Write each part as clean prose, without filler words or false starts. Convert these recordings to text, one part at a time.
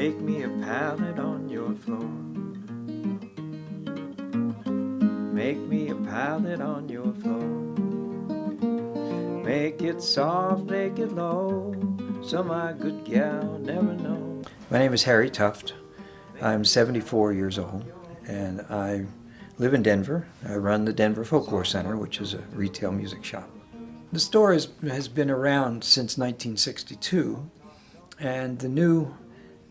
Make me a pallet on your floor. Make me a pallet on your floor. Make it soft, make it low, so my good gal never know. My name is Harry Tuft. I'm 74 years old, and I live in Denver. I run the Denver Folklore Center, which is a retail music shop. The store has been around since 1962, and the new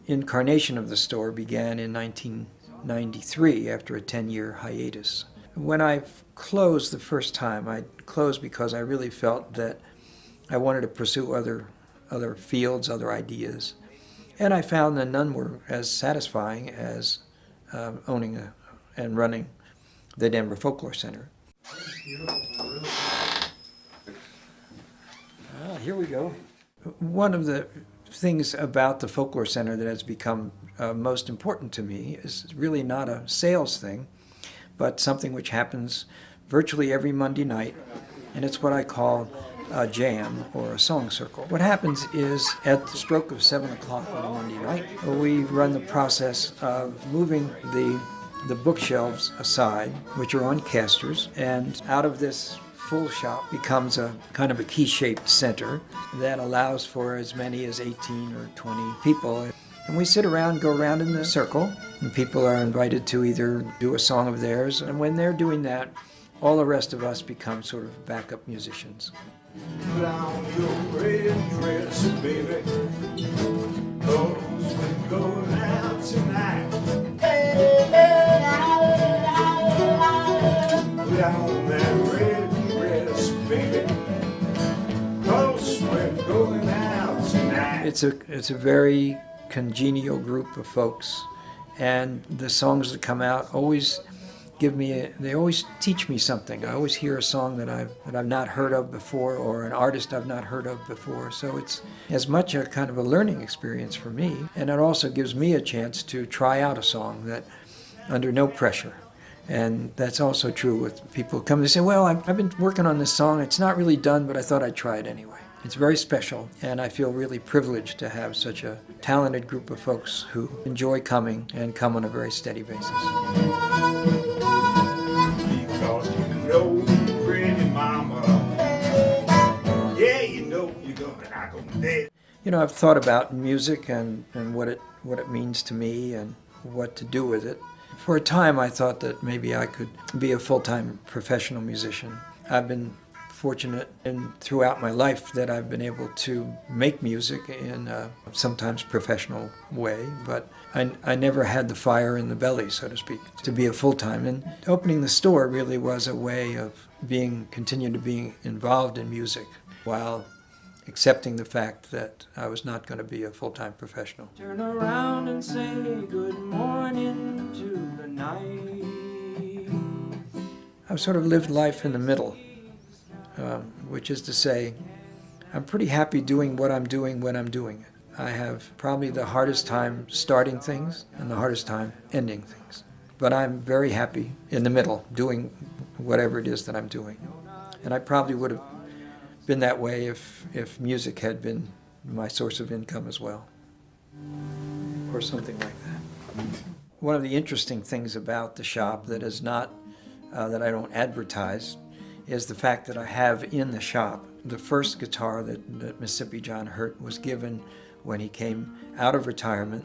incarnation of the store began in 1993 after a 10-year hiatus. When I closed the first time, I closed because I really felt that I wanted to pursue other fields, other ideas. And I found that none were as satisfying as owning and running the Denver Folklore Center. Here we go. One of the things about the Folklore Center that has become most important to me is really not a sales thing, but something which happens virtually every Monday night, and it's what I call a jam or a song circle. What happens is at the stroke of 7 o'clock on a Monday night, we run the process of moving the bookshelves aside, which are on casters, and out of this full shop becomes a kind of a key-shaped center that allows for as many as 18 or 20 people. And we sit around, go around in the circle, and people are invited to either do a song of theirs, and when they're doing that, all the rest of us become sort of backup musicians. Put on your red dress, baby, 'cause we're going out tonight. Put on that red dress, baby, 'cause we're going out tonight. It's a very congenial group of folks, and the songs that come out always they always teach me something. I always hear a song that I've not heard of before, or an artist I've not heard of before. So it's as much a kind of a learning experience for me, and it also gives me a chance to try out a song that under no pressure. And that's also true with people who come and say, well, I've been working on this song, it's not really done, but I thought I'd try it anyway. It's very special, and I feel really privileged to have such a talented group of folks who enjoy coming and come on a very steady basis. Because you know, pretty mama, yeah, you know you're gonna knock on dead. You know, I've thought about music and what it means to me and what to do with it. For a time, I thought that maybe I could be a full-time professional musician. I've been fortunate throughout my life that I've been able to make music in a sometimes professional way, but I never had the fire in the belly, so to speak, to be a full-time. And opening the store really was a way of continuing to be involved in music while accepting the fact that I was not going to be a full-time professional. Turn around and say good morning to the night. I've sort of lived life in the middle. Which is to say, I'm pretty happy doing what I'm doing when I'm doing it. I have probably the hardest time starting things and the hardest time ending things. But I'm very happy in the middle, doing whatever it is that I'm doing. And I probably would have been that way if music had been my source of income as well, or something like that. One of the interesting things about the shop that is not, that I don't advertise, is the fact that I have in the shop the first guitar that Mississippi John Hurt was given when he came out of retirement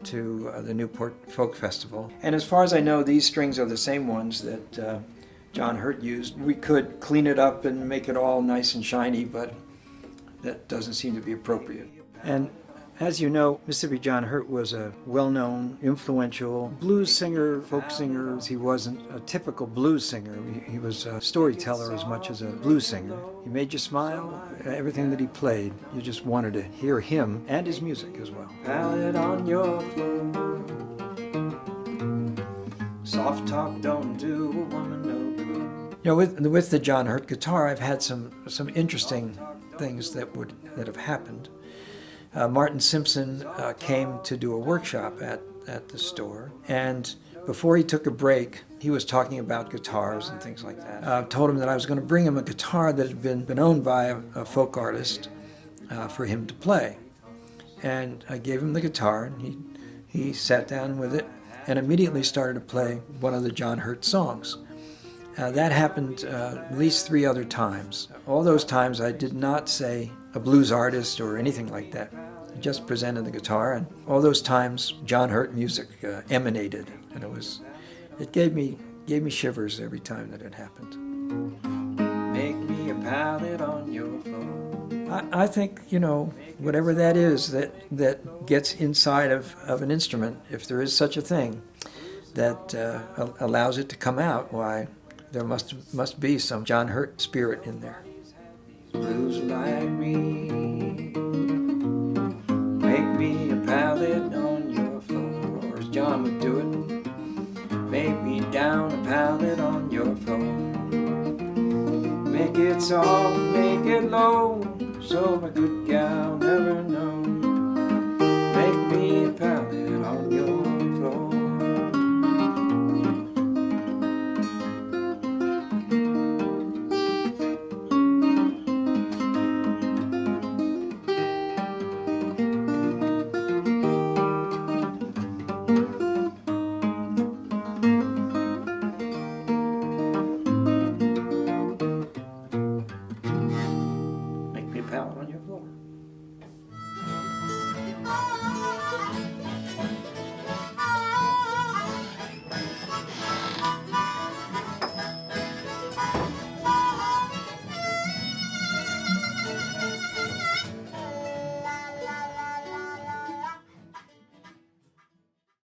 to the Newport Folk Festival. And as far as I know, these strings are the same ones that John Hurt used. We could clean it up and make it all nice and shiny, but that doesn't seem to be appropriate. And as you know, Mississippi John Hurt was a well-known, influential blues singer, folk singer. He wasn't a typical blues singer. He was a storyteller as much as a blues singer. He made you smile. Everything that he played, you just wanted to hear him and his music as well. Ballad on your floor. Soft talk don't do a woman no good. You know, with the John Hurt guitar, I've had some interesting things that have happened. Martin Simpson came to do a workshop at the store, and before he took a break, he was talking about guitars and things like that. I told him that I was going to bring him a guitar that had been owned by a folk artist for him to play. And I gave him the guitar, and he he sat down with it and immediately started to play one of the John Hurt songs. That happened at least 3 other times. All those times I did not say a blues artist or anything like that. I just presented the guitar, and all those times John Hurt music emanated, and it gave me shivers every time that it happened. Make me a pallet on your floor. I think, whatever that is that gets inside of an instrument, if there is such a thing, that allows it to come out, why, there must be some John Hurt spirit in there. Blues like me, make me a pallet on your floor, or as John would do it, make me down a pallet on your floor. Make it soft, make it low, so my good gal